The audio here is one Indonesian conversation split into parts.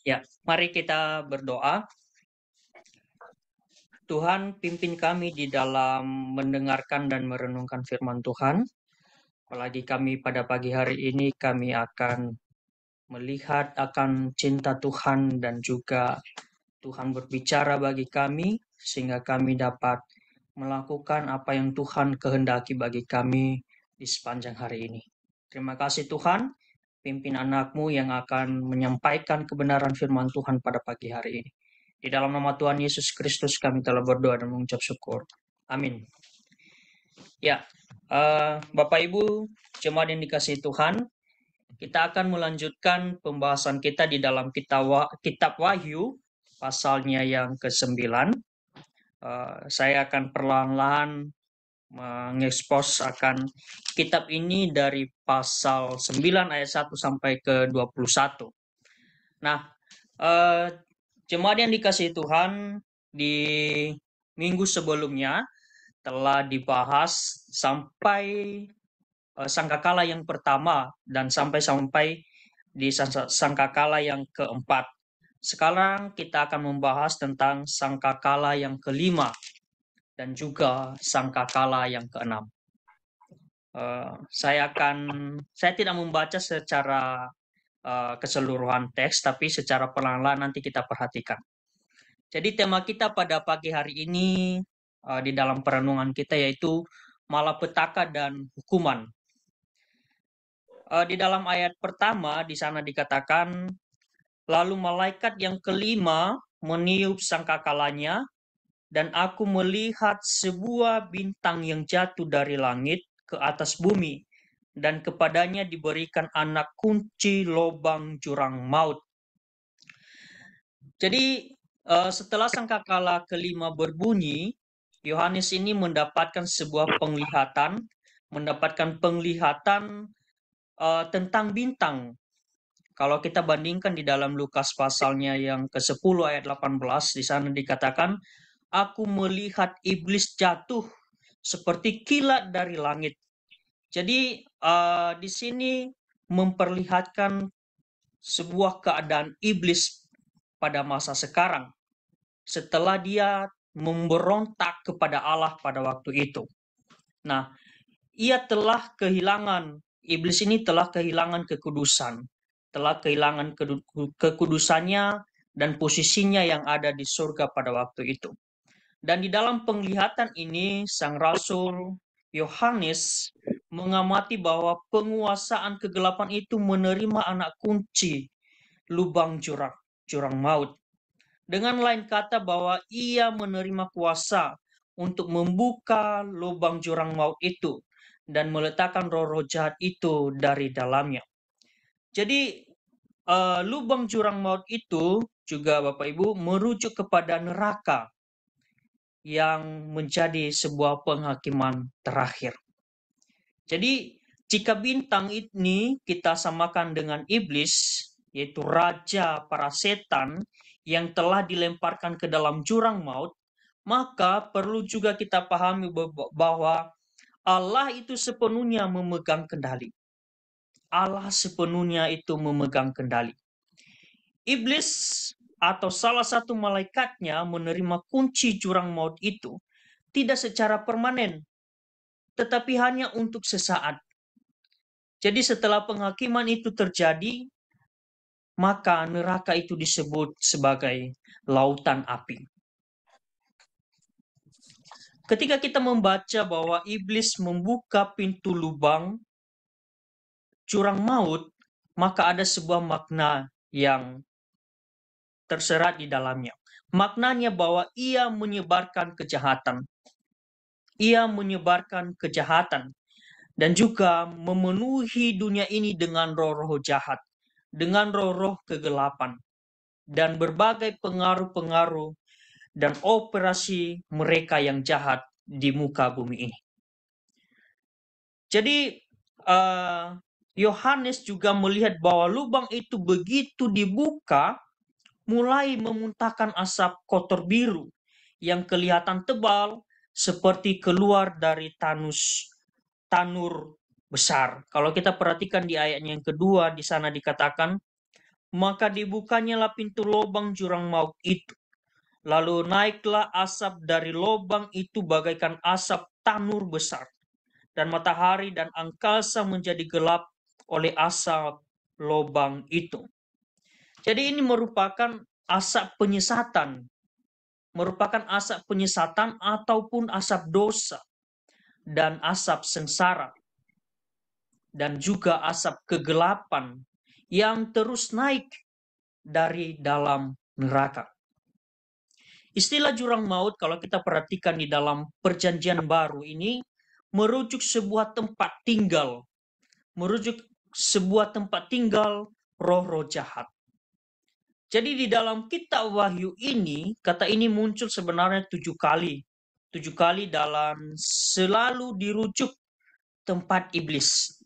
Ya, mari kita berdoa. Tuhan, pimpin kami di dalam mendengarkan dan merenungkan firman Tuhan. Apalagi kami pada pagi hari ini, kami akan melihat akan cinta Tuhan dan juga Tuhan berbicara bagi kami, sehingga kami dapat melakukan apa yang Tuhan kehendaki bagi kami di sepanjang hari ini. Terima kasih Tuhan, pimpin anak-Mu yang akan menyampaikan kebenaran firman Tuhan pada pagi hari ini. Di dalam nama Tuhan Yesus Kristus kami telah berdoa dan mengucap syukur. Amin. Ya, Bapak Ibu, jemaat yang dikasihi Tuhan, kita akan melanjutkan pembahasan kita di dalam kitab Wahyu, pasalnya yang ke-9. Saya akan perlahan-lahan mengekspos akan kitab ini dari pasal 9 ayat 1 sampai ke 21. Nah, eh, jemaat yang dikasihi Tuhan, di minggu sebelumnya telah dibahas sampai sangkakala yang pertama dan sampai di sangkakala yang keempat. Sekarang kita akan membahas tentang sangkakala yang kelima dan juga sangkakala yang keenam. Saya tidak membaca secara keseluruhan teks, tapi secara perlahan-lahan nanti kita perhatikan. Jadi tema kita pada pagi hari ini di dalam perenungan kita yaitu malapetaka dan hukuman. Di dalam ayat pertama di sana dikatakan, lalu malaikat yang kelima meniup sangkakalanya, dan aku melihat sebuah bintang yang jatuh dari langit ke atas bumi, dan kepadanya diberikan anak kunci lubang jurang maut. Jadi setelah sangkakala kelima berbunyi, Yohanes ini mendapatkan sebuah penglihatan tentang bintang. Kalau kita bandingkan di dalam Lukas pasalnya yang ke-10 ayat 18, di sana dikatakan, aku melihat iblis jatuh seperti kilat dari langit. Jadi di sini memperlihatkan sebuah keadaan iblis pada masa sekarang setelah dia memberontak kepada Allah pada waktu itu. Nah, iblis ini telah kehilangan kekudusan, telah kehilangan kekudusannya dan posisinya yang ada di surga pada waktu itu. Dan di dalam penglihatan ini, sang rasul Yohanes mengamati bahwa penguasaan kegelapan itu menerima anak kunci lubang jurang maut. Dengan lain kata bahwa ia menerima kuasa untuk membuka lubang jurang maut itu dan meletakkan roh-roh jahat itu dari dalamnya. Jadi lubang jurang maut itu juga Bapak Ibu merujuk kepada neraka yang menjadi sebuah penghakiman terakhir. Jadi jika bintang ini kita samakan dengan iblis, yaitu raja para setan yang telah dilemparkan ke dalam jurang maut, maka perlu juga kita pahami bahwa Allah itu sepenuhnya memegang kendali. Allah sepenuhnya itu memegang kendali. Iblis atau salah satu malaikatnya menerima kunci jurang maut itu tidak secara permanen, tetapi hanya untuk sesaat. Jadi setelah penghakiman itu terjadi, maka neraka itu disebut sebagai lautan api. Ketika kita membaca bahwa iblis membuka pintu lubang jurang maut, maka ada sebuah makna yang terserat di dalamnya. Maknanya bahwa ia menyebarkan kejahatan. Ia menyebarkan kejahatan dan juga memenuhi dunia ini dengan roh-roh jahat, dengan roh-roh kegelapan, dan berbagai pengaruh-pengaruh dan operasi mereka yang jahat di muka bumi ini. Jadi Yohanes juga melihat bahwa lubang itu begitu dibuka, mulai memuntahkan asap kotor biru yang kelihatan tebal seperti keluar dari tanur besar. Kalau kita perhatikan di ayatnya yang kedua, di sana dikatakan, maka dibukanyalah pintu lubang jurang maut itu. Lalu naiklah asap dari lubang itu bagaikan asap tanur besar, dan matahari dan angkasa menjadi gelap oleh asap lubang itu. Jadi ini merupakan asap penyesatan ataupun asap dosa dan asap sengsara dan juga asap kegelapan yang terus naik dari dalam neraka. Istilah jurang maut kalau kita perhatikan di dalam Perjanjian Baru ini merujuk sebuah tempat tinggal roh-roh jahat. Jadi di dalam kitab Wahyu ini, kata ini muncul sebenarnya 7 kali. 7 kali dalam selalu dirujuk tempat iblis.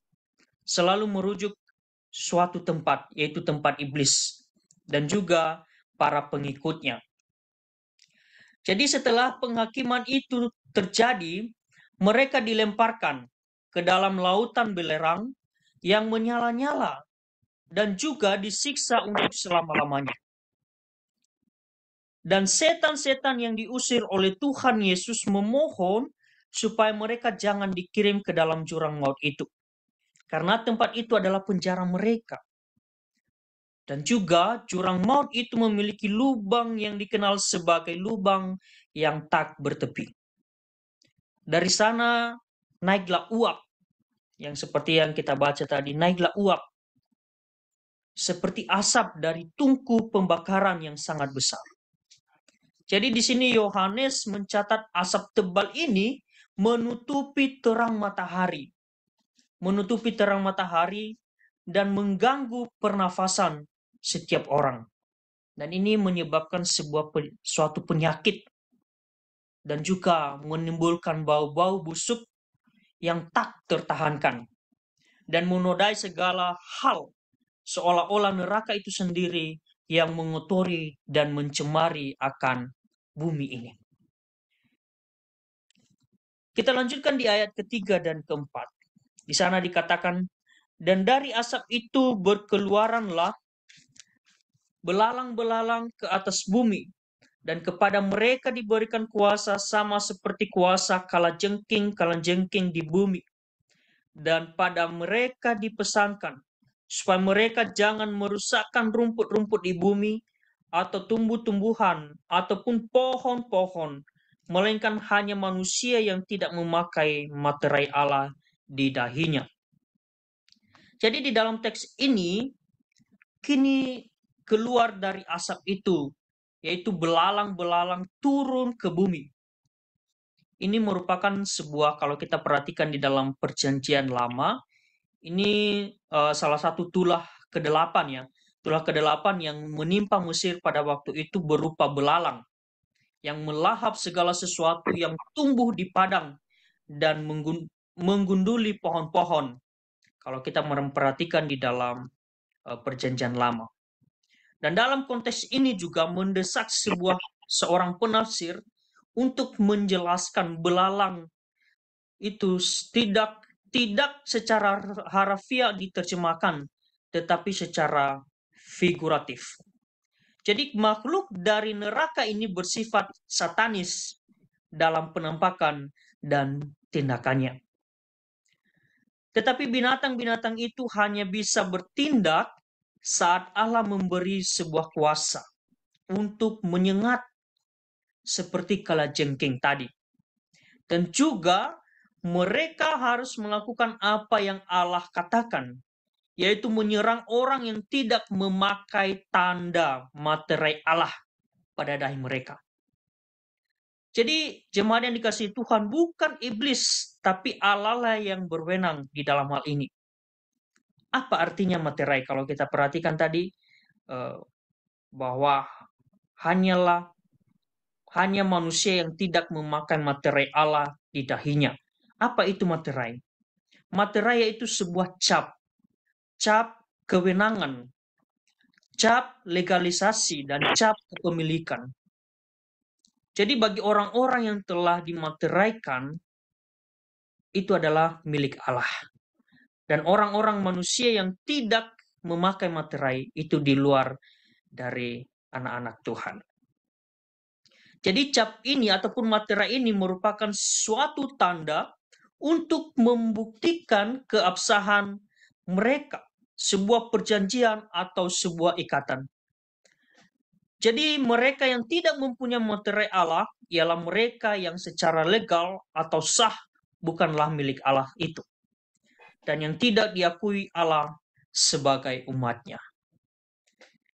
Selalu merujuk suatu tempat, yaitu tempat iblis. Dan juga para pengikutnya. Jadi setelah penghakiman itu terjadi, mereka dilemparkan ke dalam lautan belerang yang menyala-nyala dan juga disiksa untuk selama-lamanya. Dan setan-setan yang diusir oleh Tuhan Yesus memohon supaya mereka jangan dikirim ke dalam jurang maut itu. Karena tempat itu adalah penjara mereka. Dan juga jurang maut itu memiliki lubang yang dikenal sebagai lubang yang tak bertepi. Dari sana naiklah uap, yang seperti yang kita baca tadi, naiklah uap seperti asap dari tungku pembakaran yang sangat besar. Jadi di sini Yohanes mencatat asap tebal ini menutupi terang matahari. Dan mengganggu pernafasan setiap orang. Dan ini menyebabkan suatu penyakit dan juga menimbulkan bau-bau busuk yang tak tertahankan dan menodai segala hal, seolah-olah neraka itu sendiri yang mengotori dan mencemari akan bumi ini. Kita lanjutkan di ayat ketiga dan keempat. Di sana dikatakan, dan dari asap itu berkeluaranlah belalang-belalang ke atas bumi, dan kepada mereka diberikan kuasa sama seperti kuasa kalajengking di bumi. Dan pada mereka dipesankan supaya mereka jangan merusakkan rumput-rumput di bumi atau tumbuh-tumbuhan ataupun pohon-pohon, melainkan hanya manusia yang tidak memakai materai Allah di dahinya. Jadi di dalam teks ini kini keluar dari asap itu, yaitu belalang-belalang turun ke bumi. Ini merupakan sebuah, kalau kita perhatikan di dalam Perjanjian Lama, ini salah satu tulah ke-8 ya. Tulah ke-8 yang menimpa Mesir pada waktu itu berupa belalang yang melahap segala sesuatu yang tumbuh di padang dan menggunduli pohon-pohon. Kalau kita memperhatikan di dalam Perjanjian Lama. Dan dalam konteks ini juga mendesak seorang penafsir untuk menjelaskan belalang itu tidak secara harafiah diterjemahkan, tetapi secara figuratif. Jadi makhluk dari neraka ini bersifat satanis dalam penampakan dan tindakannya. Tetapi binatang-binatang itu hanya bisa bertindak saat Allah memberi sebuah kuasa untuk menyengat seperti kalajengking tadi. Dan juga mereka harus melakukan apa yang Allah katakan, yaitu menyerang orang yang tidak memakai tanda materai Allah pada dahi mereka. Jadi jemaat yang dikasihi Tuhan, bukan iblis, tapi Allah lah yang berwenang di dalam hal ini. Apa artinya materai? Kalau kita perhatikan tadi, bahwa hanya manusia yang tidak memakai materai Allah di dahinya. Apa itu materai? Materai yaitu sebuah cap kewenangan, cap legalisasi, dan cap kepemilikan. Jadi bagi orang-orang yang telah dimateraikan, itu adalah milik Allah. Dan orang-orang manusia yang tidak memakai materai itu di luar dari anak-anak Tuhan. Jadi cap ini ataupun materai ini merupakan suatu tanda untuk membuktikan keabsahan mereka, sebuah perjanjian atau sebuah ikatan. Jadi mereka yang tidak mempunyai materai Allah ialah mereka yang secara legal atau sah bukanlah milik Allah itu, dan yang tidak diakui Allah sebagai umatnya.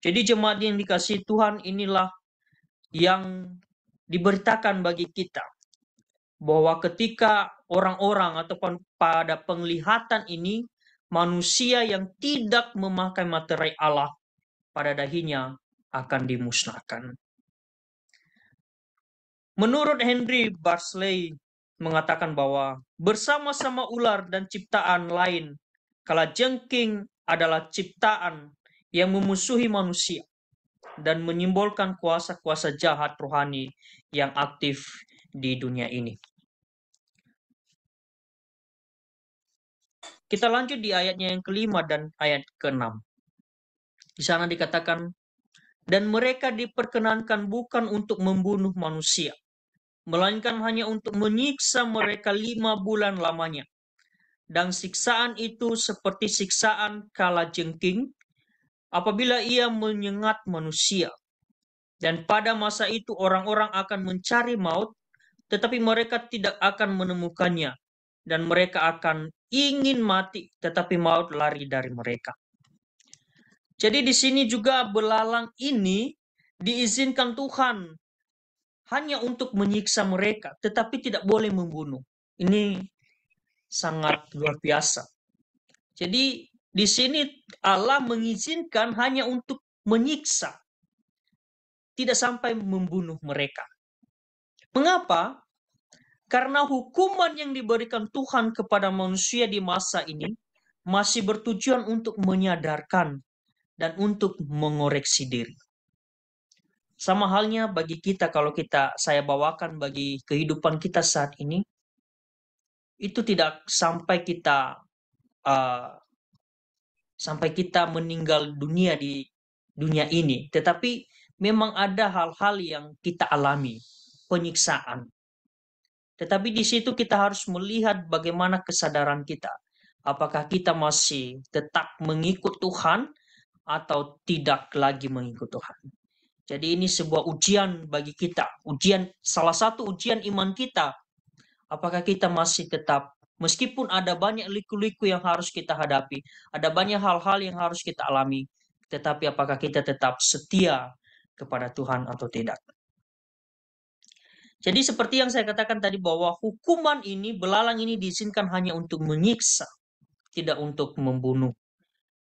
Jadi jemaat yang dikasihi Tuhan, inilah yang diberitakan bagi kita, bahwa ketika orang-orang ataupun pada penglihatan ini, manusia yang tidak memakai materai Allah pada dahinya akan dimusnahkan. Menurut Henry Barclay mengatakan bahwa bersama-sama ular dan ciptaan lain, kalajengking adalah ciptaan yang memusuhi manusia dan menyimbolkan kuasa-kuasa jahat rohani yang aktif di dunia ini. Kita lanjut di ayatnya yang kelima dan ayat keenam. Di sana dikatakan, dan mereka diperkenankan bukan untuk membunuh manusia, melainkan hanya untuk menyiksa mereka 5 bulan lamanya. Dan siksaan itu seperti siksaan kalajengking apabila ia menyengat manusia. Dan pada masa itu orang-orang akan mencari maut, tetapi mereka tidak akan menemukannya. Dan mereka akan ingin mati, tetapi maut lari dari mereka. Jadi di sini juga belalang ini diizinkan Tuhan hanya untuk menyiksa mereka, tetapi tidak boleh membunuh. Ini sangat luar biasa. Jadi di sini Allah mengizinkan hanya untuk menyiksa, tidak sampai membunuh mereka. Mengapa? Karena hukuman yang diberikan Tuhan kepada manusia di masa ini masih bertujuan untuk menyadarkan dan untuk mengoreksi diri. Sama halnya bagi kita, kalau saya bawakan bagi kehidupan kita saat ini, itu tidak sampai kita meninggal dunia di dunia ini, tetapi memang ada hal-hal yang kita alami, penyiksaan. Tetapi di situ kita harus melihat bagaimana kesadaran kita. Apakah kita masih tetap mengikut Tuhan atau tidak lagi mengikut Tuhan. Jadi ini sebuah ujian bagi kita. Salah satu ujian iman kita. Apakah kita masih tetap, meskipun ada banyak liku-liku yang harus kita hadapi, ada banyak hal-hal yang harus kita alami, tetapi apakah kita tetap setia kepada Tuhan atau tidak. Jadi seperti yang saya katakan tadi, bahwa hukuman ini, belalang ini diizinkan hanya untuk menyiksa, tidak untuk membunuh.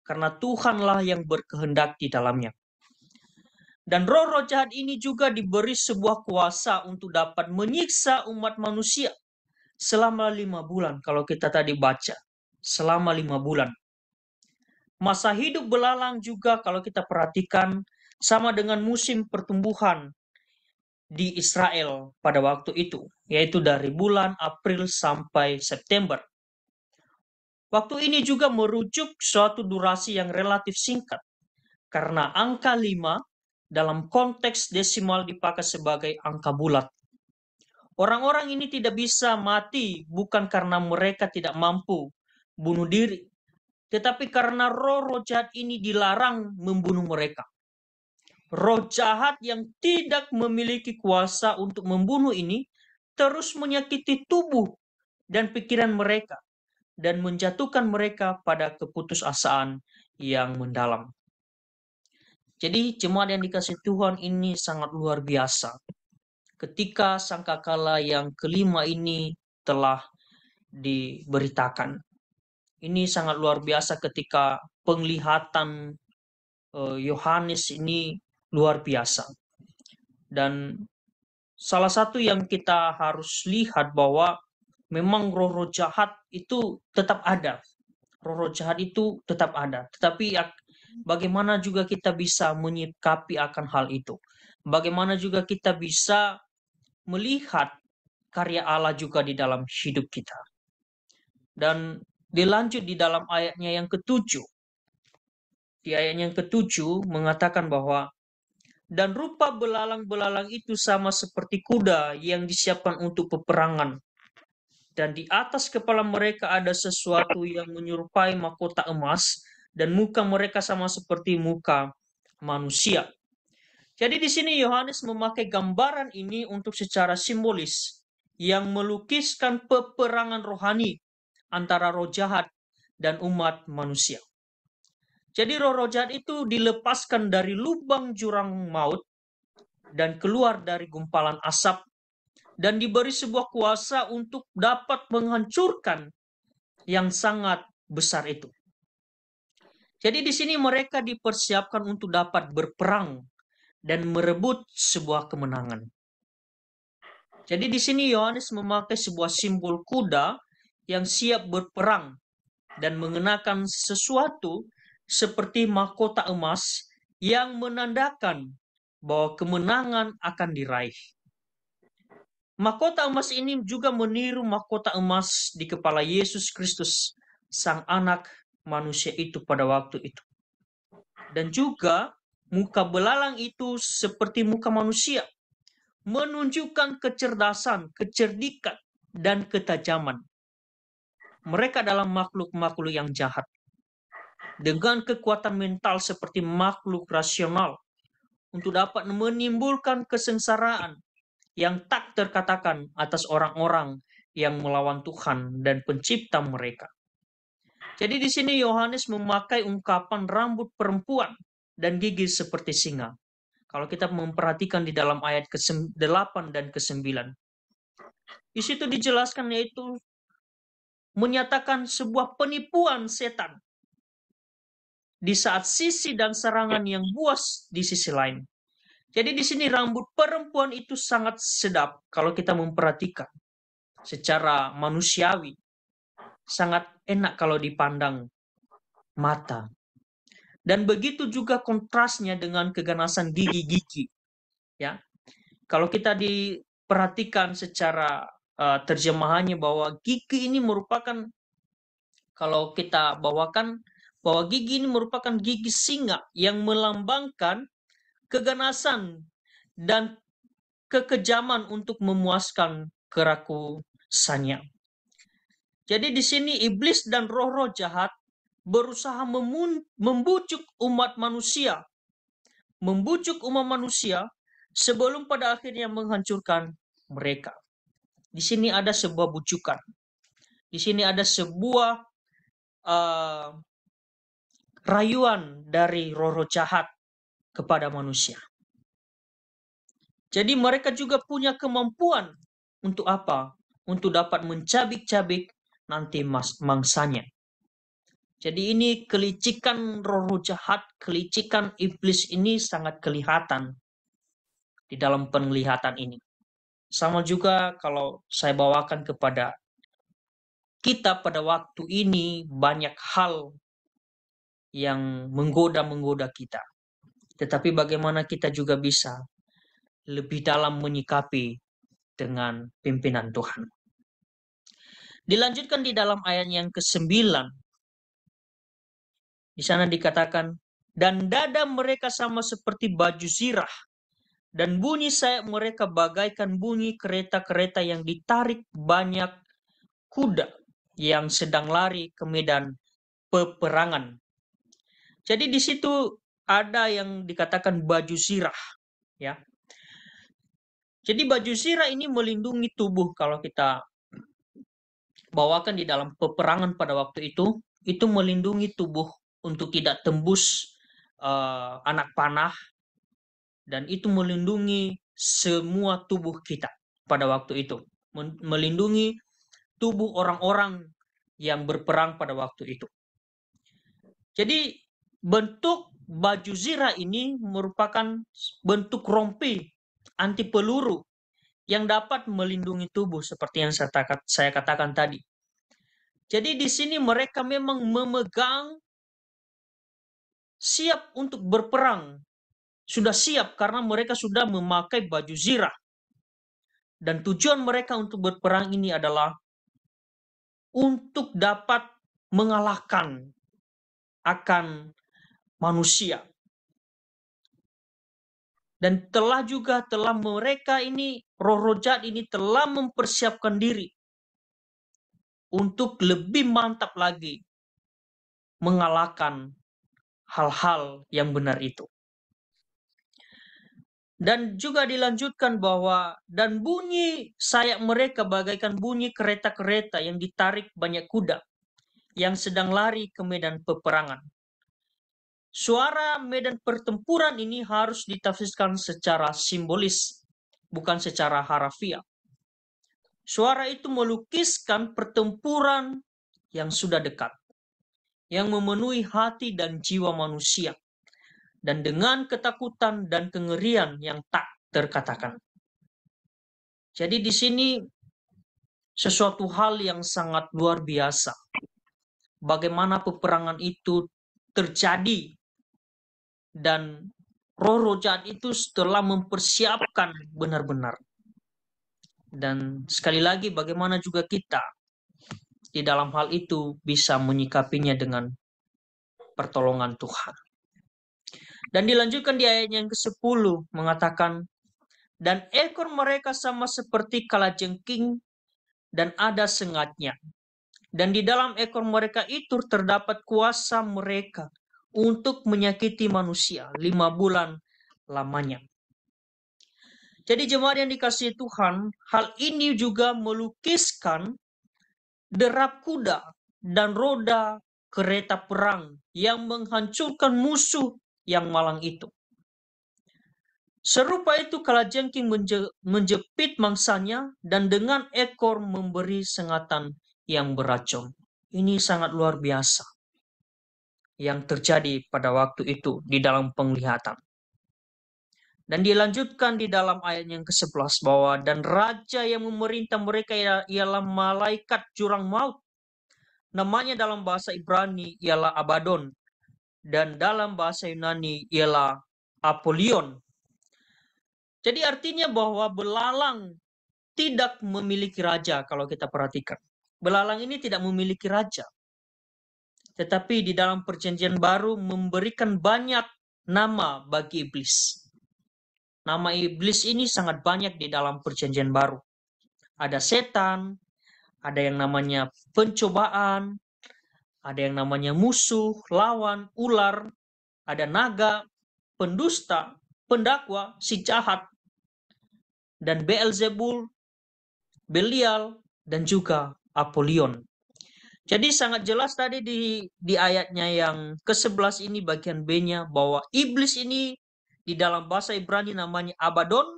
Karena Tuhanlah yang berkehendak di dalamnya. Dan roh-roh jahat ini juga diberi sebuah kuasa untuk dapat menyiksa umat manusia selama 5 bulan. Kalau kita tadi baca, selama 5 bulan. Masa hidup belalang juga kalau kita perhatikan sama dengan musim pertumbuhan di Israel pada waktu itu, yaitu dari bulan April sampai September. Waktu ini juga merujuk suatu durasi yang relatif singkat, karena angka 5 dalam konteks desimal dipakai sebagai angka bulat. Orang-orang ini tidak bisa mati bukan karena mereka tidak mampu bunuh diri, tetapi karena roh-roh jahat ini dilarang membunuh mereka. Roh jahat yang tidak memiliki kuasa untuk membunuh ini terus menyakiti tubuh dan pikiran mereka dan menjatuhkan mereka pada keputusasaan yang mendalam. Jadi jemaat yang dikasihi Tuhan, ini sangat luar biasa. Ketika sangkakala yang kelima ini telah diberitakan. Ini sangat luar biasa ketika penglihatan Yohanes ini luar biasa. Dan salah satu yang kita harus lihat bahwa memang roh-roh jahat itu tetap ada. Roh-roh jahat itu tetap ada. Tetapi bagaimana juga kita bisa menyikapi akan hal itu? Bagaimana juga kita bisa melihat karya Allah juga di dalam hidup kita? Dan dilanjut di dalam ayatnya yang ketujuh. di ayat yang ke-7 mengatakan bahwa dan rupa belalang-belalang itu sama seperti kuda yang disiapkan untuk peperangan. Dan di atas kepala mereka ada sesuatu yang menyerupai mahkota emas, dan muka mereka sama seperti muka manusia. Jadi di sini Yohanes memakai gambaran ini untuk secara simbolis yang melukiskan peperangan rohani antara roh jahat dan umat manusia. Jadi roh jahat itu dilepaskan dari lubang jurang maut dan keluar dari gumpalan asap dan diberi sebuah kuasa untuk dapat menghancurkan yang sangat besar itu. Jadi di sini mereka dipersiapkan untuk dapat berperang dan merebut sebuah kemenangan. Jadi di sini Yohanes memakai sebuah simbol kuda yang siap berperang dan mengenakan sesuatu seperti mahkota emas yang menandakan bahwa kemenangan akan diraih. Mahkota emas ini juga meniru mahkota emas di kepala Yesus Kristus, sang anak manusia itu pada waktu itu. Dan juga muka belalang itu seperti muka manusia, menunjukkan kecerdasan, kecerdikan, dan ketajaman. Mereka adalah makhluk-makhluk yang jahat, dengan kekuatan mental seperti makhluk rasional, untuk dapat menimbulkan kesengsaraan yang tak terkatakan atas orang-orang yang melawan Tuhan dan pencipta mereka. Jadi di sini Yohanes memakai ungkapan rambut perempuan dan gigi seperti singa. Kalau kita memperhatikan di dalam ayat ke-8 dan ke-9. Di situ dijelaskan yaitu menyatakan sebuah penipuan setan di saat sisi dan serangan yang buas di sisi lain. Jadi di sini rambut perempuan itu sangat sedap kalau kita memperhatikan secara manusiawi. Sangat enak kalau dipandang mata. Dan begitu juga kontrasnya dengan keganasan gigi-gigi. Ya. Kalau kita diperhatikan secara terjemahannya bahwa gigi ini merupakan, kalau kita bawakan, bahwa gigi ini merupakan gigi singa yang melambangkan keganasan dan kekejaman untuk memuaskan kerakusannya. Jadi di sini iblis dan roh-roh jahat berusaha membujuk umat manusia sebelum pada akhirnya menghancurkan mereka. Di sini ada sebuah bujukan. Di sini ada sebuah rayuan dari roh-roh jahat kepada manusia. Jadi mereka juga punya kemampuan untuk apa? Untuk dapat mencabik-cabik nanti mangsanya. Jadi ini kelicikan roh-roh jahat, kelicikan iblis ini sangat kelihatan di dalam penglihatan ini. Sama juga kalau saya bawakan kepada kita pada waktu ini, banyak hal yang menggoda-menggoda kita. Tetapi bagaimana kita juga bisa lebih dalam menyikapi dengan pimpinan Tuhan. Dilanjutkan di dalam ayat yang ke-9. Di sana dikatakan, dan dada mereka sama seperti baju zirah, dan bunyi sayap mereka bagaikan bunyi kereta-kereta yang ditarik banyak kuda yang sedang lari ke medan peperangan. Jadi di situ ada yang dikatakan baju zirah, ya. Jadi baju zirah ini melindungi tubuh kalau kita bawakan di dalam peperangan pada waktu itu melindungi tubuh untuk tidak tembus anak panah, dan itu melindungi semua tubuh kita pada waktu itu, melindungi tubuh orang-orang yang berperang pada waktu itu. Jadi bentuk baju zirah ini merupakan bentuk rompi anti peluru yang dapat melindungi tubuh seperti yang saya katakan tadi. Jadi di sini mereka memang memegang siap untuk berperang. Sudah siap karena mereka sudah memakai baju zirah. Dan tujuan mereka untuk berperang ini adalah untuk dapat mengalahkan akan manusia. Dan telah mereka ini, roh-roh jahat ini telah mempersiapkan diri untuk lebih mantap lagi mengalahkan hal-hal yang benar itu. Dan juga dilanjutkan bahwa dan bunyi sayap mereka bagaikan bunyi kereta-kereta yang ditarik banyak kuda yang sedang lari ke medan peperangan. Suara medan pertempuran ini harus ditafsirkan secara simbolis, bukan secara harafiah. Suara itu melukiskan pertempuran yang sudah dekat, yang memenuhi hati dan jiwa manusia, dan dengan ketakutan dan kengerian yang tak terkatakan. Jadi di sini sesuatu hal yang sangat luar biasa. Bagaimana peperangan itu terjadi dan roh-roh jahat itu setelah mempersiapkan benar-benar. Dan sekali lagi bagaimana juga kita di dalam hal itu bisa menyikapinya dengan pertolongan Tuhan. Dan dilanjutkan di ayat yang ke-10 mengatakan, dan ekor mereka sama seperti kalajengking dan ada sengatnya. Dan di dalam ekor mereka itu terdapat kuasa mereka untuk menyakiti manusia 5 bulan lamanya. Jadi jemaat yang dikasihi Tuhan, hal ini juga melukiskan derap kuda dan roda kereta perang yang menghancurkan musuh yang malang itu. Serupa itu kalajengking menjepit mangsanya dan dengan ekor memberi sengatan yang beracun. Ini sangat luar biasa yang terjadi pada waktu itu di dalam penglihatan. Dan dilanjutkan di dalam ayat yang ke-11 bahwa dan raja yang memerintah mereka ialah malaikat jurang maut. Namanya dalam bahasa Ibrani ialah Abaddon dan dalam bahasa Yunani ialah Apollyon. Jadi artinya bahwa belalang tidak memiliki raja kalau kita perhatikan. Belalang ini tidak memiliki raja. Tetapi di dalam perjanjian baru memberikan banyak nama bagi iblis. Nama iblis ini sangat banyak di dalam perjanjian baru. Ada setan, ada yang namanya pencobaan, ada yang namanya musuh, lawan, ular, ada naga, pendusta, pendakwa, si jahat, dan Beelzebul, Belial, dan juga Apollyon. Jadi sangat jelas tadi di ayatnya yang ke-11 ini bagian B-nya bahwa iblis ini di dalam bahasa Ibrani namanya Abaddon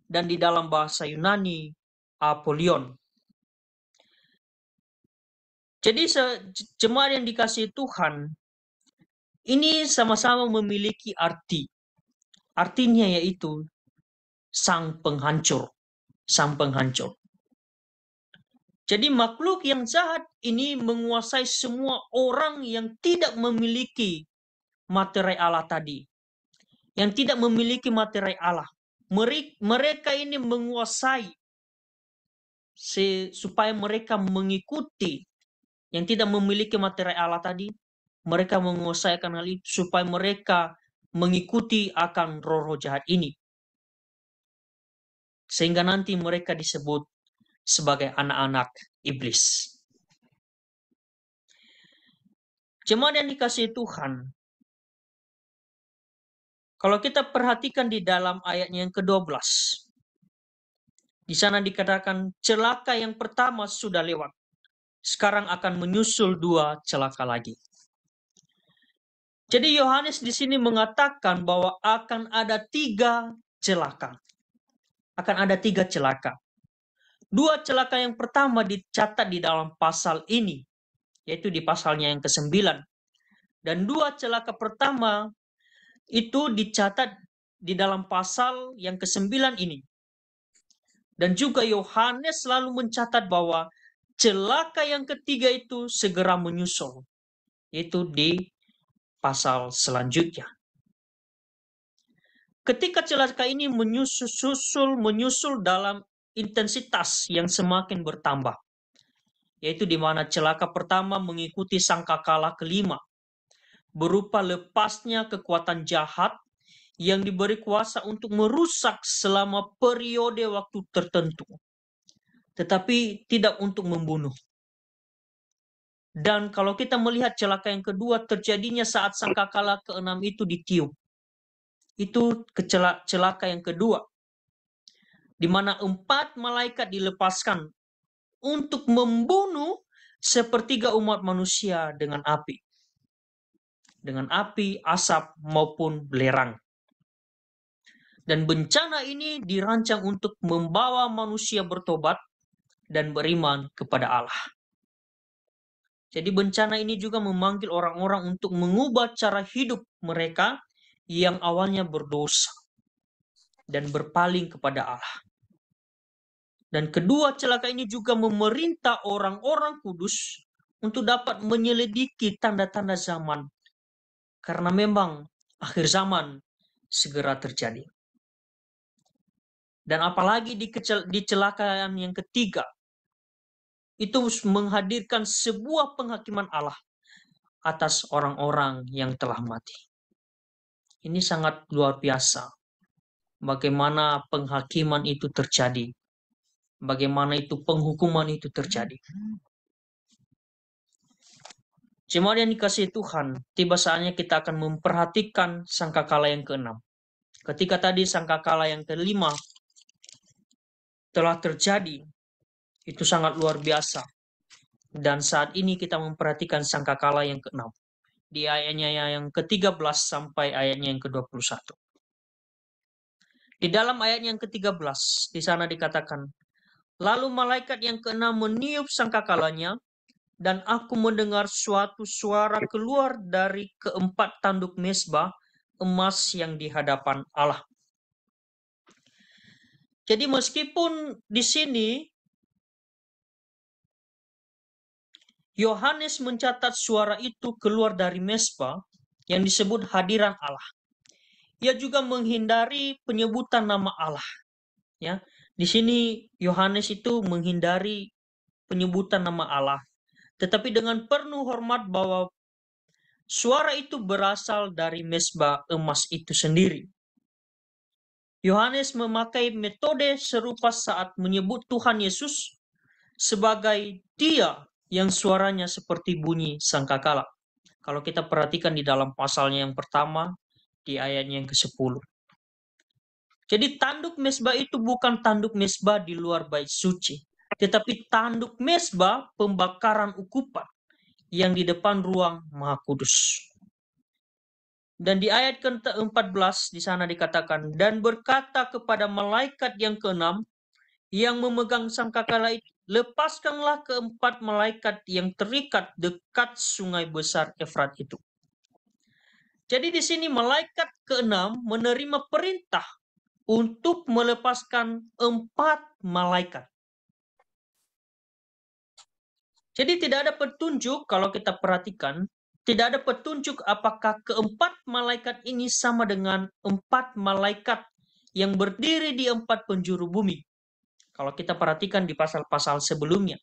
dan di dalam bahasa Yunani Apollyon. Jadi jemaat yang dikasihi Tuhan, ini sama-sama memiliki arti. Artinya yaitu sang penghancur. Sang penghancur. Jadi makhluk yang jahat ini menguasai semua orang yang tidak memiliki materai Allah tadi. Yang tidak memiliki materai Allah. Mereka ini menguasai supaya mereka mengikuti yang tidak memiliki materai Allah tadi. Mereka menguasai akan hal itu supaya mereka mengikuti akan roh-roh jahat ini. Sehingga nanti mereka disebut sebagai anak-anak iblis. Jemaat yang dikasihi Tuhan, kalau kita perhatikan di dalam ayatnya yang ke-12, di sana dikatakan celaka yang pertama sudah lewat. Sekarang akan menyusul 2 celaka lagi. Jadi Yohanes di sini mengatakan bahwa akan ada 3 celaka. Akan ada 3 celaka. 2 celaka yang pertama dicatat di dalam pasal ini, yaitu di pasalnya yang ke-9. Dan 2 celaka pertama itu dicatat di dalam pasal yang ke-9 ini. Dan juga Yohanes selalu mencatat bahwa celaka yang ketiga itu segera menyusul, yaitu di pasal selanjutnya. Ketika celaka ini menyusul dalam intensitas yang semakin bertambah, yaitu di mana celaka pertama mengikuti sangkakala kelima, berupa lepasnya kekuatan jahat yang diberi kuasa untuk merusak selama periode waktu tertentu, tetapi tidak untuk membunuh. Dan kalau kita melihat celaka yang kedua terjadinya saat sangkakala ke-6 itu ditiup. Itu celaka yang kedua, di mana 4 malaikat dilepaskan untuk membunuh sepertiga umat manusia dengan api, asap, maupun belerang. Dan bencana ini dirancang untuk membawa manusia bertobat dan beriman kepada Allah. Jadi bencana ini juga memanggil orang-orang untuk mengubah cara hidup mereka yang awalnya berdosa dan berpaling kepada Allah. Dan kedua celaka ini juga memerintah orang-orang kudus untuk dapat menyelidiki tanda-tanda zaman. Karena memang akhir zaman segera terjadi. Dan apalagi di celakaan yang ketiga, itu menghadirkan sebuah penghakiman Allah atas orang-orang yang telah mati. Ini sangat luar biasa. Bagaimana penghakiman itu terjadi. Bagaimana itu penghukuman itu terjadi. Jemaat yang dikasihi Tuhan, tiba saatnya kita akan memperhatikan sangkakala yang ke-6. Ketika tadi sangkakala yang ke-5 telah terjadi, itu sangat luar biasa. Dan saat ini kita memperhatikan sangkakala yang ke-6. Di ayatnya yang ke-13 sampai ayatnya yang ke-21. Di dalam ayat yang ke-13, di sana dikatakan, lalu malaikat yang ke-6 meniup sangkakalanya, dan aku mendengar suatu suara keluar dari keempat tanduk mezbah emas yang di hadapan Allah. Jadi meskipun di sini Yohanes mencatat suara itu keluar dari mezbah yang disebut hadiran Allah, ia juga menghindari penyebutan nama Allah. Ya, di sini Yohanes itu menghindari penyebutan nama Allah, tetapi dengan penuh hormat bahwa suara itu berasal dari mezbah emas itu sendiri. Yohanes memakai metode serupa saat menyebut Tuhan Yesus sebagai Dia yang suaranya seperti bunyi sangkakala. Kalau kita perhatikan di dalam pasalnya yang pertama, di ayatnya yang ke-10. Jadi tanduk mezbah itu bukan tanduk mezbah di luar bait suci, tetapi tanduk mezbah pembakaran ukupan yang di depan ruang Maha Kudus. Dan di ayat ke-14 di sana dikatakan, dan berkata kepada malaikat yang ke-6 yang memegang sangkakala itu, lepaskanlah keempat malaikat yang terikat dekat sungai besar Efrat itu. Jadi di sini malaikat ke-6 menerima perintah untuk melepaskan 4 malaikat. Jadi tidak ada petunjuk, kalau kita perhatikan, tidak ada petunjuk apakah keempat malaikat ini sama dengan 4 malaikat yang berdiri di 4 penjuru bumi. Kalau kita perhatikan di pasal-pasal sebelumnya.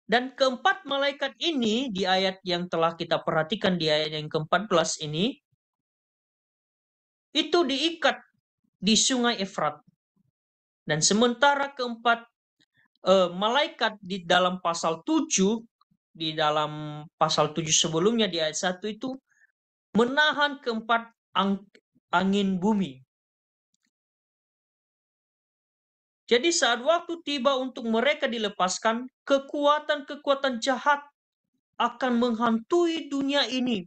Dan keempat malaikat ini di ayat yang telah kita perhatikan di ayat yang ke-14 ini, itu diikat di sungai Efrat. Dan sementara keempat malaikat di dalam pasal 7, di dalam pasal 7 sebelumnya di ayat 1 itu menahan keempat angin bumi. Jadi saat waktu tiba untuk mereka dilepaskan, kekuatan-kekuatan jahat akan menghantui dunia ini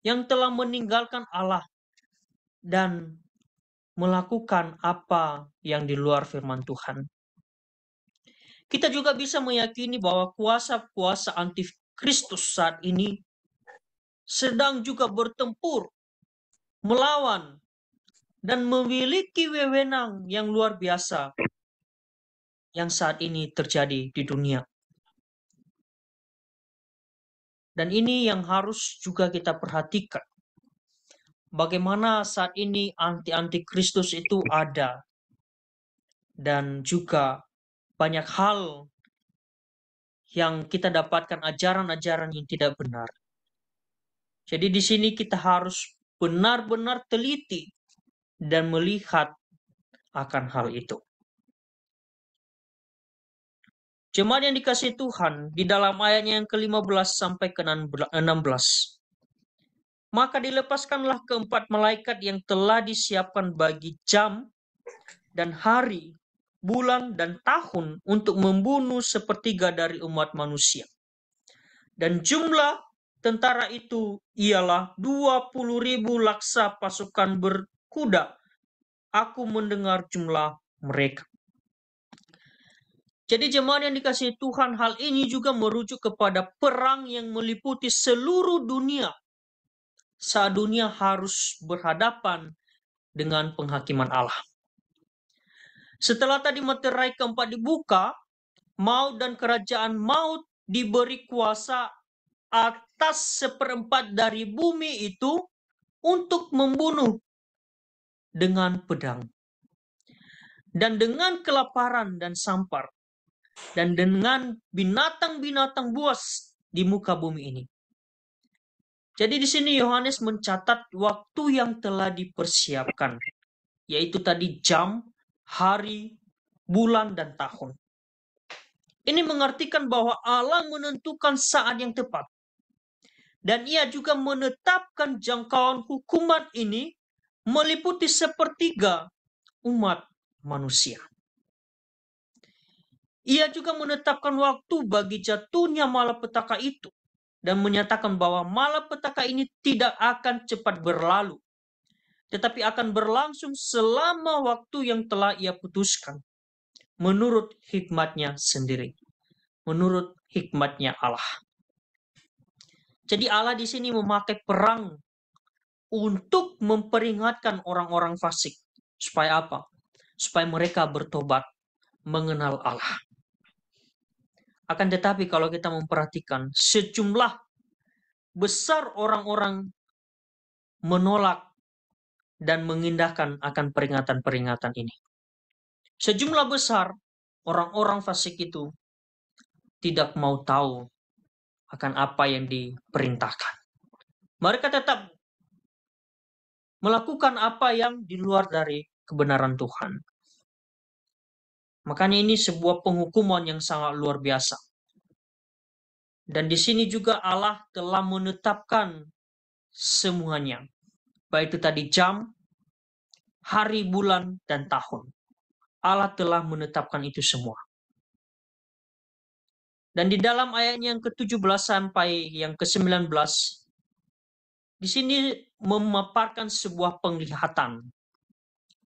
yang telah meninggalkan Allah dan melakukan apa yang di luar firman Tuhan. Kita juga bisa meyakini bahwa kuasa-kuasa antikristus saat ini sedang juga bertempur, melawan, dan memiliki wewenang yang luar biasa yang saat ini terjadi di dunia. Dan ini yang harus juga kita perhatikan. Bagaimana saat ini anti-kristus itu ada. Dan juga banyak hal yang kita dapatkan ajaran-ajaran yang tidak benar. Jadi di sini kita harus benar-benar teliti dan melihat akan hal itu. Jemaat yang dikasihi Tuhan, di dalam ayatnya yang ke-15 sampai ke-16. Maka dilepaskanlah keempat malaikat yang telah disiapkan bagi jam dan hari, bulan dan tahun untuk membunuh sepertiga dari umat manusia. Dan jumlah tentara itu ialah 20.000 laksa pasukan berkuda. Aku mendengar jumlah mereka. Jadi jemaat yang dikasihi Tuhan, hal ini juga merujuk kepada perang yang meliputi seluruh dunia. Saat dunia harus berhadapan dengan penghakiman Allah. Setelah tadi materai keempat dibuka, maut dan kerajaan maut diberi kuasa atas 1/4 dari bumi itu untuk membunuh dengan pedang. Dan dengan kelaparan dan sampar. Dan dengan binatang-binatang buas di muka bumi ini. Jadi di sini Yohanes mencatat waktu yang telah dipersiapkan, yaitu tadi jam, hari, bulan, dan tahun. Ini mengartikan bahwa Allah menentukan saat yang tepat. Dan ia juga menetapkan jangkauan hukuman ini meliputi sepertiga umat manusia. Ia juga menetapkan waktu bagi jatuhnya malapetaka itu. Dan menyatakan bahwa malapetaka ini tidak akan cepat berlalu, tetapi akan berlangsung selama waktu yang telah ia putuskan, menurut hikmatnya sendiri, menurut hikmatnya Allah. Jadi Allah di sini memakai perang untuk memperingatkan orang-orang fasik. Supaya apa? Supaya mereka bertobat, mengenal Allah. Akan tetapi kalau kita memperhatikan, sejumlah besar orang-orang menolak dan mengindahkan akan peringatan-peringatan ini. Sejumlah besar orang-orang fasik itu tidak mau tahu akan apa yang diperintahkan. Mereka tetap melakukan apa yang di luar dari kebenaran Tuhan. Makanya ini sebuah penghukuman yang sangat luar biasa. Dan di sini juga Allah telah menetapkan semuanya. Baik itu tadi jam, hari, bulan, dan tahun. Allah telah menetapkan itu semua. Dan di dalam ayatnya yang ke-17 sampai yang ke-19, di sini memaparkan sebuah penglihatan.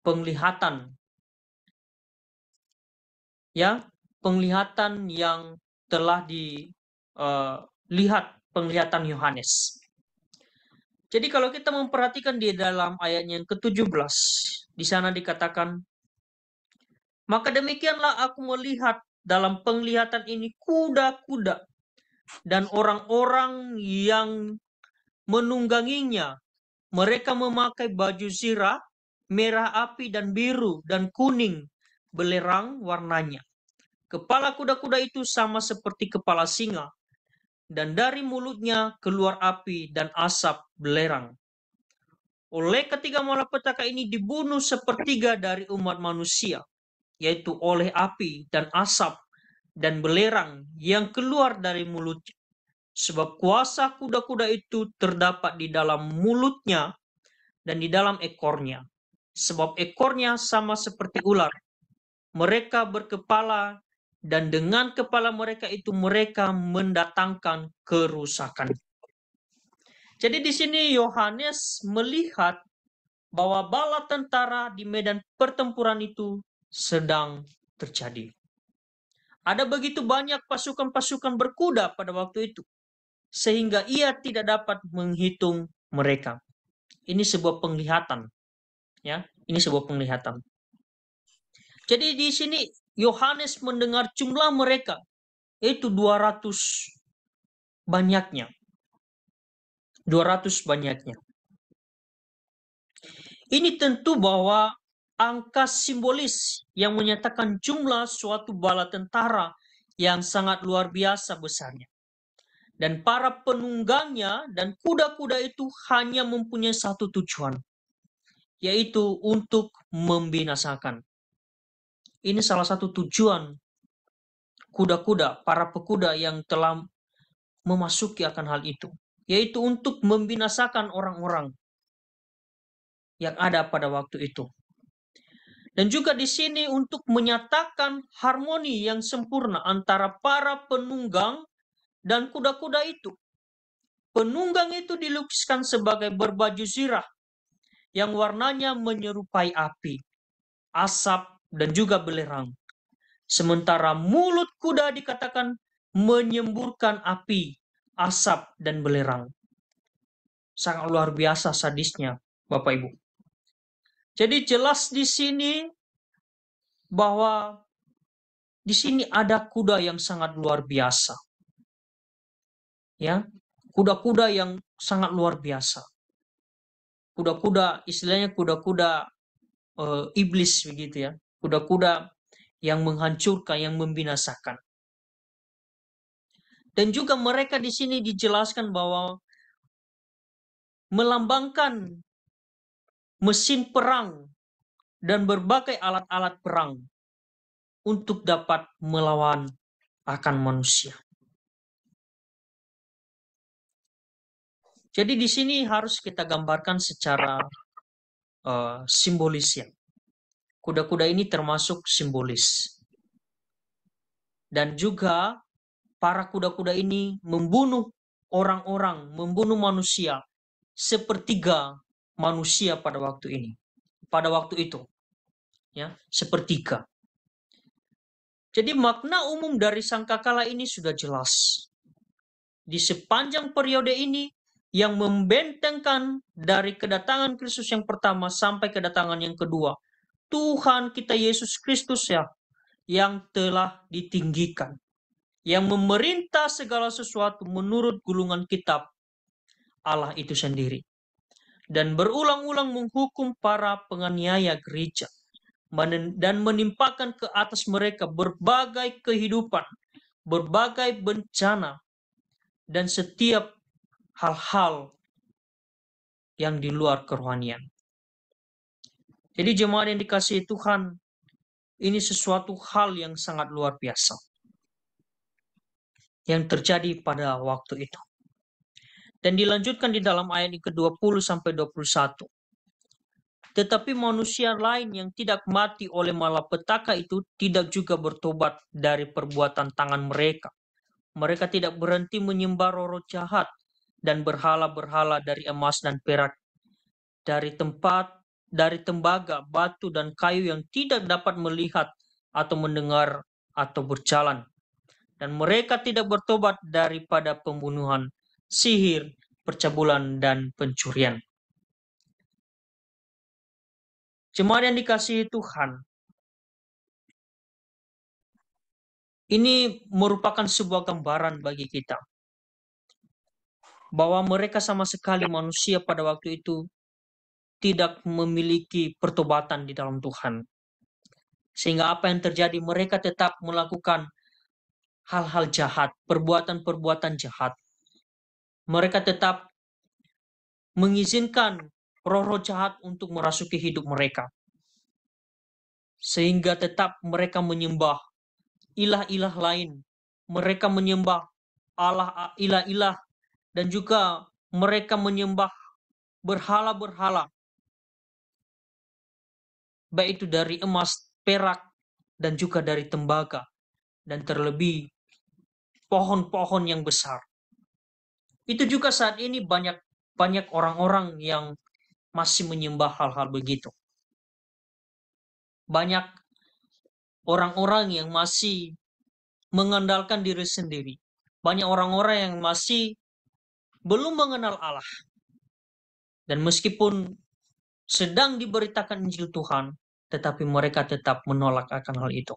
Penglihatan. Ya, penglihatan yang telah dilihat, penglihatan Yohanes. Jadi kalau kita memperhatikan di dalam ayatnya yang ke-17, di sana dikatakan, maka demikianlah aku melihat dalam penglihatan ini kuda-kuda dan orang-orang yang menungganginya. Mereka memakai baju zirah, merah api dan biru dan kuning, belerang warnanya. Kepala kuda-kuda itu sama seperti kepala singa, dan dari mulutnya keluar api dan asap belerang. Oleh ketiga malapetaka ini dibunuh sepertiga dari umat manusia, yaitu oleh api dan asap dan belerang yang keluar dari mulutnya. Sebab kuasa kuda-kuda itu terdapat di dalam mulutnya dan di dalam ekornya. Sebab ekornya sama seperti ular. Mereka berkepala dan dengan kepala mereka itu mereka mendatangkan kerusakan. Jadi di sini Yohanes melihat bahwa bala tentara di medan pertempuran itu sedang terjadi. Ada begitu banyak pasukan-pasukan berkuda pada waktu itu, sehingga ia tidak dapat menghitung mereka. Ini sebuah penglihatan, ya. Ini sebuah penglihatan. Jadi di sini Yohanes mendengar jumlah mereka, yaitu 200 banyaknya. 200 banyaknya. Ini tentu bahwa angka simbolis yang menyatakan jumlah suatu bala tentara yang sangat luar biasa besarnya. Dan para penunggangnya dan kuda-kuda itu hanya mempunyai satu tujuan, yaitu untuk membinasakan. Ini salah satu tujuan kuda-kuda, para pekuda yang telah memasuki akan hal itu, yaitu untuk membinasakan orang-orang yang ada pada waktu itu. Dan juga di sini untuk menyatakan harmoni yang sempurna antara para penunggang dan kuda-kuda itu. Penunggang itu dilukiskan sebagai berbaju zirah yang warnanya menyerupai api, asap, dan juga belerang. Sementara mulut kuda dikatakan menyemburkan api, asap, dan belerang. Sangat luar biasa sadisnya, Bapak Ibu. Jadi jelas di sini bahwa di sini ada kuda yang sangat luar biasa. Ya, kuda-kuda yang sangat luar biasa. Kuda-kuda, istilahnya kuda-kuda iblis begitu ya. Kuda-kuda yang menghancurkan, yang membinasakan. Dan juga mereka di sini dijelaskan bahwa melambangkan mesin perang dan berbagai alat-alat perang untuk dapat melawan akan manusia. Jadi di sini harus kita gambarkan secara simbolis ya. Kuda-kuda ini termasuk simbolis. Dan juga para kuda-kuda ini membunuh orang-orang, membunuh manusia, sepertiga manusia pada waktu ini. Pada waktu itu. Ya, sepertiga. Jadi makna umum dari sangkakala ini sudah jelas. Di sepanjang periode ini yang membentengkan dari kedatangan Kristus yang pertama sampai kedatangan yang kedua, Tuhan kita Yesus Kristus ya, yang telah ditinggikan, yang memerintah segala sesuatu menurut gulungan kitab Allah itu sendiri, dan berulang-ulang menghukum para penganiaya gereja, dan menimpakan ke atas mereka berbagai kehidupan, berbagai bencana, dan setiap hal-hal yang di luar kerohanian. Jadi jemaat yang dikasihi Tuhan, ini sesuatu hal yang sangat luar biasa yang terjadi pada waktu itu. Dan dilanjutkan di dalam ayat ke-20 sampai 21. Tetapi manusia lain yang tidak mati oleh malapetaka itu tidak juga bertobat dari perbuatan tangan mereka. Mereka tidak berhenti menyembah roh-roh jahat dan berhala-berhala dari emas dan perak, dari tembaga, batu, dan kayu yang tidak dapat melihat atau mendengar atau berjalan. Dan mereka tidak bertobat daripada pembunuhan, sihir, percabulan, dan pencurian. Jemaat yang dikasihi Tuhan, ini merupakan sebuah gambaran bagi kita bahwa mereka sama sekali manusia pada waktu itu tidak memiliki pertobatan di dalam Tuhan. Sehingga apa yang terjadi, mereka tetap melakukan hal-hal jahat, perbuatan-perbuatan jahat. Mereka tetap mengizinkan roh-roh jahat untuk merasuki hidup mereka. Sehingga tetap mereka menyembah ilah-ilah lain. Mereka menyembah Allah, ilah-ilah, dan juga mereka menyembah berhala-berhala, baik itu dari emas, perak, dan juga dari tembaga, dan terlebih pohon-pohon yang besar. Itu juga saat ini banyak orang-orang yang masih menyembah hal-hal begitu. Banyak orang-orang yang masih mengandalkan diri sendiri. Banyak orang-orang yang masih belum mengenal Allah. Dan meskipun sedang diberitakan Injil Tuhan, tetapi mereka tetap menolak akan hal itu.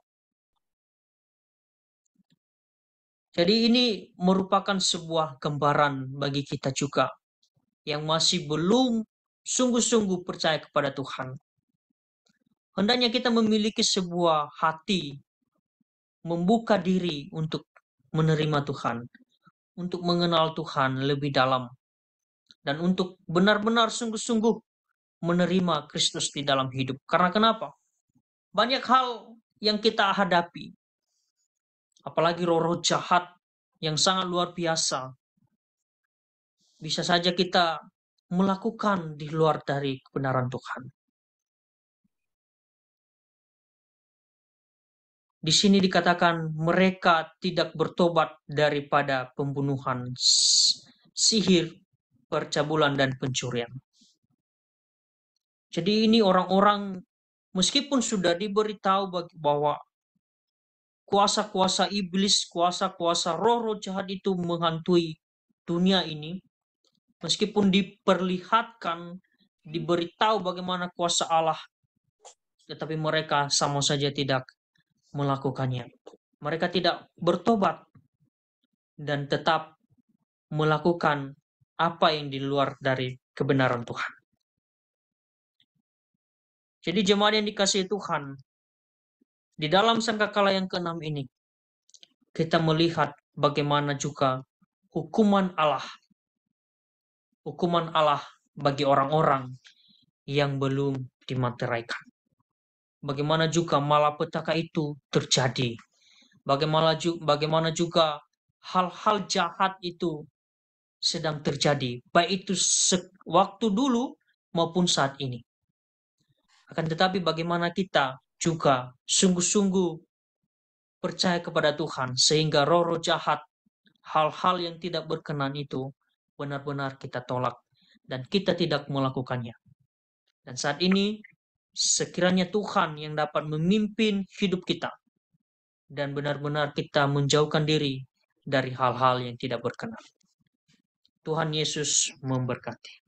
Jadi ini merupakan sebuah gambaran bagi kita juga yang masih belum sungguh-sungguh percaya kepada Tuhan. Hendaknya kita memiliki sebuah hati, membuka diri untuk menerima Tuhan, untuk mengenal Tuhan lebih dalam dan untuk benar-benar sungguh-sungguh menerima Kristus di dalam hidup. Karena kenapa? Banyak hal yang kita hadapi, apalagi roh-roh jahat yang sangat luar biasa, bisa saja kita melakukan di luar dari kebenaran Tuhan. Di sini dikatakan mereka tidak bertobat daripada pembunuhan, sihir, percabulan, dan pencurian. Jadi ini orang-orang meskipun sudah diberitahu bahwa kuasa-kuasa iblis, kuasa-kuasa roh-roh jahat itu menghantui dunia ini, meskipun diperlihatkan, diberitahu bagaimana kuasa Allah, tetapi mereka sama saja tidak melakukannya. Mereka tidak bertobat dan tetap melakukan apa yang di luar dari kebenaran Tuhan. Jadi jemaat yang dikasihi Tuhan, di dalam sangkakala yang ke-6 ini, kita melihat bagaimana juga hukuman Allah bagi orang-orang yang belum dimateraikan. Bagaimana juga malapetaka itu terjadi. Bagaimana juga hal-hal jahat itu sedang terjadi, baik itu waktu dulu maupun saat ini. Akan tetapi bagaimana kita juga sungguh-sungguh percaya kepada Tuhan, sehingga roh-roh jahat, hal-hal yang tidak berkenan itu benar-benar kita tolak dan kita tidak melakukannya. Dan saat ini, sekiranya Tuhan yang dapat memimpin hidup kita dan benar-benar kita menjauhkan diri dari hal-hal yang tidak berkenan. Tuhan Yesus memberkati.